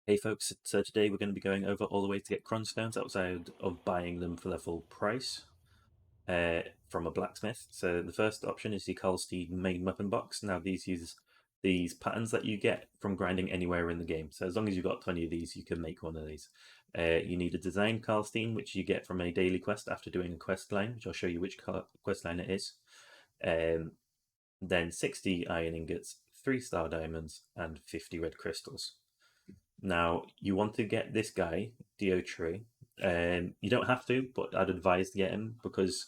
Hey folks, so today we're going to be going over all the ways to get Cron stones outside of buying them for their full price from a blacksmith. So the first option is the Karlstein main weapon box. Now these use these patterns that you get from grinding anywhere in the game. So as long as you've got 20 of these, you can make one of these. You need a design Karlstein, which you get from a daily quest after doing a quest line, which I'll show you which quest line it is. Um, then 60 iron ingots, 3-star diamonds, and 50 red crystals. Now, you want to get this guy, Diotri. You don't have to, but I'd advise to get him because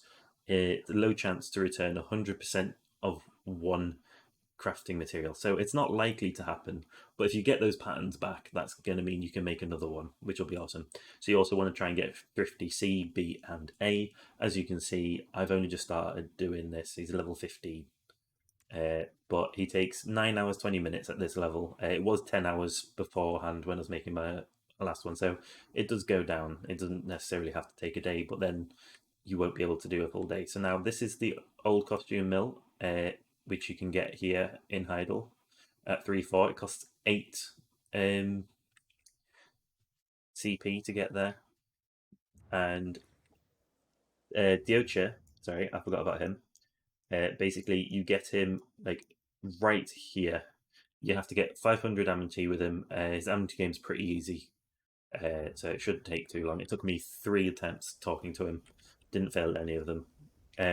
it's a low chance to return 100% of one crafting material. So it's not likely to happen. But if you get those patterns back, that's going to mean you can make another one, which will be awesome. So you also want to try and get Thrifty C, B, and A. As you can see, I've only just started doing this. He's level 50, but he takes 9 hours 20 minutes at this level. It was 10 hours beforehand when I was making my last one, so it does go down. It doesn't necessarily have to take a day, but then you won't be able to do a full day. So now this is the old costume mill, which you can get here in Heidel at 3-4. It costs 8 CP to get there, and Diocha, sorry, I forgot about him. Basically, you get him like right here. You have to get 500 Amity with him. His Amity game's pretty easy, so it shouldn't take too long. It took me 3 attempts talking to him. Didn't fail at any of them.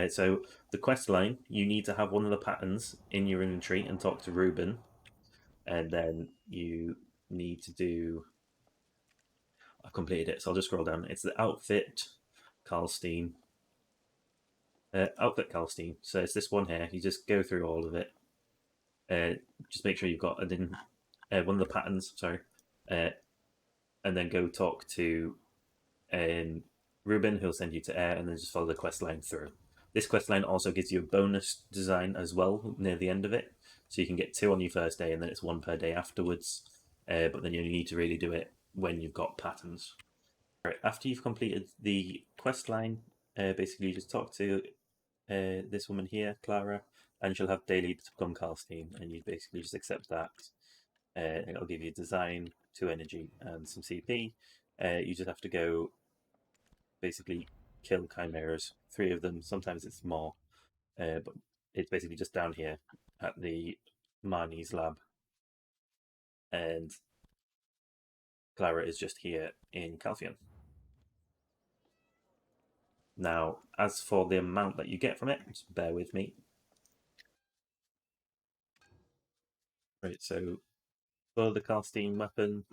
So the quest line, you need to have one of the patterns in your inventory and talk to Ruben, and then you need to do. I completed it, so I'll just scroll down. It's the outfit, Karlstein. Outfit Karlstein. So it's this one here. You just go through all of it. Just make sure you've got one of the patterns. Sorry, uh, and then go talk to Ruben, who'll send you to Air, and then just follow the quest line through. This quest line also gives you a bonus design as well near the end of it, so you can get 2 on your first day, and then it's 1 per day afterwards. But then you only need to really do it when you've got patterns. Right, after you've completed the quest line, basically you just talk to this woman here, Clara, and she'll have daily to become Karlstein, and you basically just accept that. It'll give you design, 2 energy, and some CP. You just have to go basically kill chimeras, 3 of them. Sometimes it's more, but it's basically just down here at the Marnie's lab, and Clara is just here in Calcium. Now, as for the amount that you get from it, just bear with me. Right, so for the Karlstein weapon,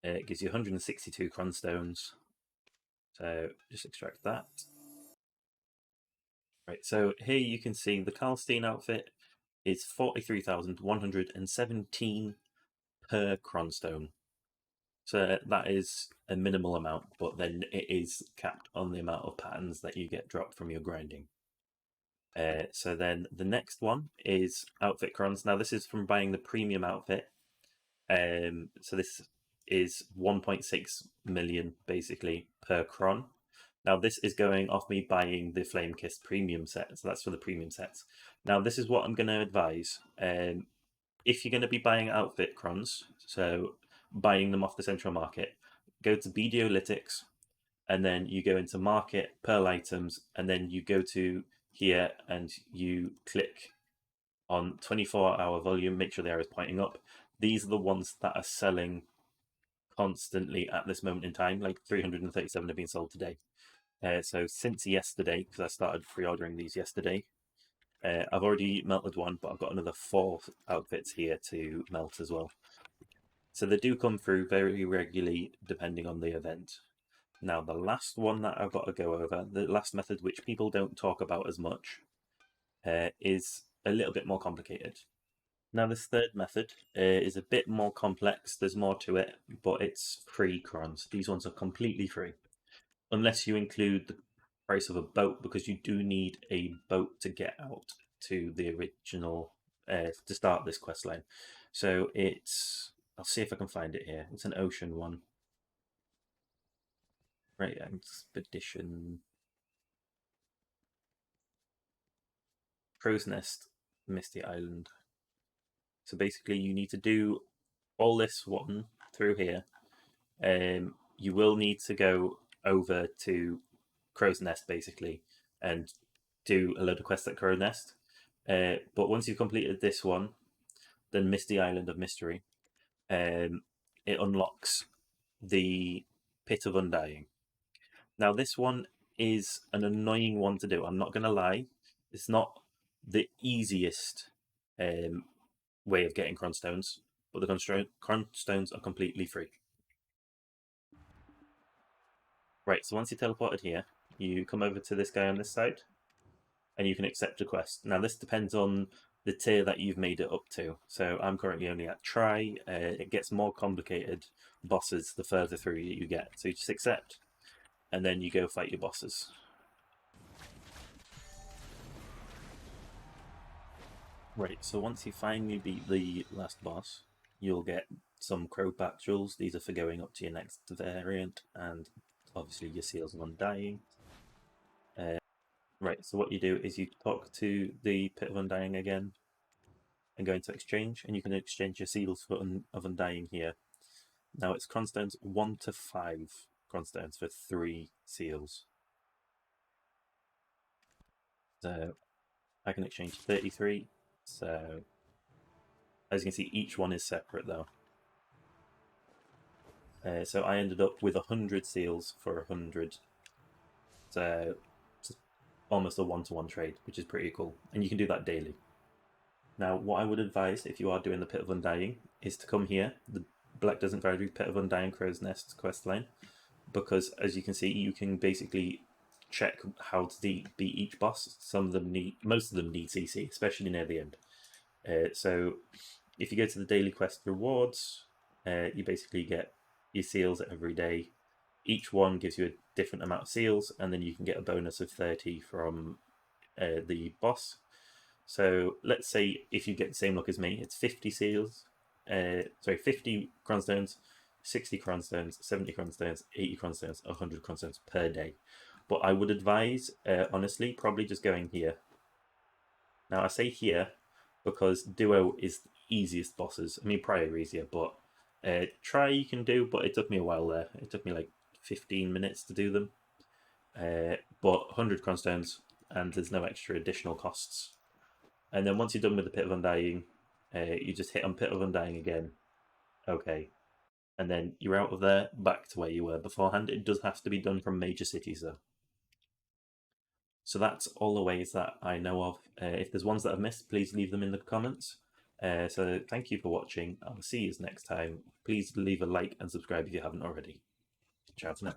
it gives you 162 Cron stones. So just extract that. Right, so here you can see the Karlstein outfit is 43,117 per Cronstone. So that is a minimal amount, but then it is capped on the amount of patterns that you get dropped from your grinding. So then the next one is outfit crons. Now this is from buying the premium outfit. So this is 1.6 million basically per cron. Now this is going off me buying the Flame Kiss premium set, so that's for the premium sets. Now this is what I'm going to advise. If you're going to be buying outfit crons, so buying them off the central market, go to BDolytics, and then you go into market, pearl items, and then you go to here and you click on 24-hour volume, make sure the arrow is pointing up. These are the ones that are selling constantly at this moment in time, like 337 have been sold today. So since yesterday, because I started pre-ordering these yesterday, I've already melted one, but I've got another 4 outfits here to melt as well. So they do come through very regularly depending on the event. Now, the last one that I've got to go over, the last method which people don't talk about as much, is a little bit more complicated. Now, this third method is a bit more complex. There's more to it, but it's free crons. These ones are completely free, unless you include the price of a boat, because you do need a boat to get out to the original to start this quest line. So it's, I'll see if I can find it here. It's an ocean one. Right, expedition. Crow's Nest, Misty Island. So basically, you need to do all this one through here, you will need to go over to Crow's Nest basically and do a load of quests at Crow's Nest. But once you've completed this one, then Misty Island of Mystery, it unlocks the Pit of Undying. Now, this one is an annoying one to do. I'm not going to lie. It's not the easiest way of getting Cron stones, but the Cron stones are completely free. Right, so once you're teleported here, you come over to this guy on this side, and you can accept a quest. Now, this depends on the tier that you've made it up to. So I'm currently only at try. It gets more complicated bosses the further through you get. So you just accept, and then you go fight your bosses. Right, so once you finally beat the last boss, you'll get some Crowback jewels. These are for going up to your next variant, and obviously your seals of Undying. Right, so what you do is you talk to the Pit of Undying again, and go into exchange, and you can exchange your seals of Undying here. Now it's Cronstones 1 to 5 Cronstones for 3 seals. So I can exchange 33. So as you can see, each one is separate though. So I ended up with 100 seals for 100. So it's almost a 1-to-1 trade, which is pretty cool. And you can do that daily. Now, what I would advise if you are doing the Pit of Undying is to come here, the Black Desert Foundry Pit of Undying Crow's Nest quest line, because as you can see, you can basically check how to beat each boss. Most of them need CC, especially near the end. So if you go to the daily quest rewards, you basically get your seals every day. Each one gives you a different amount of seals, and then you can get a bonus of 30 from the boss. So let's say if you get the same luck as me, it's 50 seals, 50 Cronstones, 60 Cronstones, 70 Cronstones, 80 Cronstones, 100 Cronstones per day. But I would advise, honestly, probably just going here. Now I say here because Duo is the easiest bosses. I mean, Prior easier, but Try you can do, but it took me a while there. It took me like 15 minutes to do them. But 100 Cronstones, and there's no extra additional costs. And then once you're done with the Pit of Undying, you just hit on Pit of Undying again. Okay. And then you're out of there, back to where you were beforehand. It does have to be done from major cities, though. So that's all the ways that I know of. If there's ones that I've missed, please leave them in the comments. So thank you for watching. I'll see you next time. Please leave a like and subscribe if you haven't already. Ciao for now.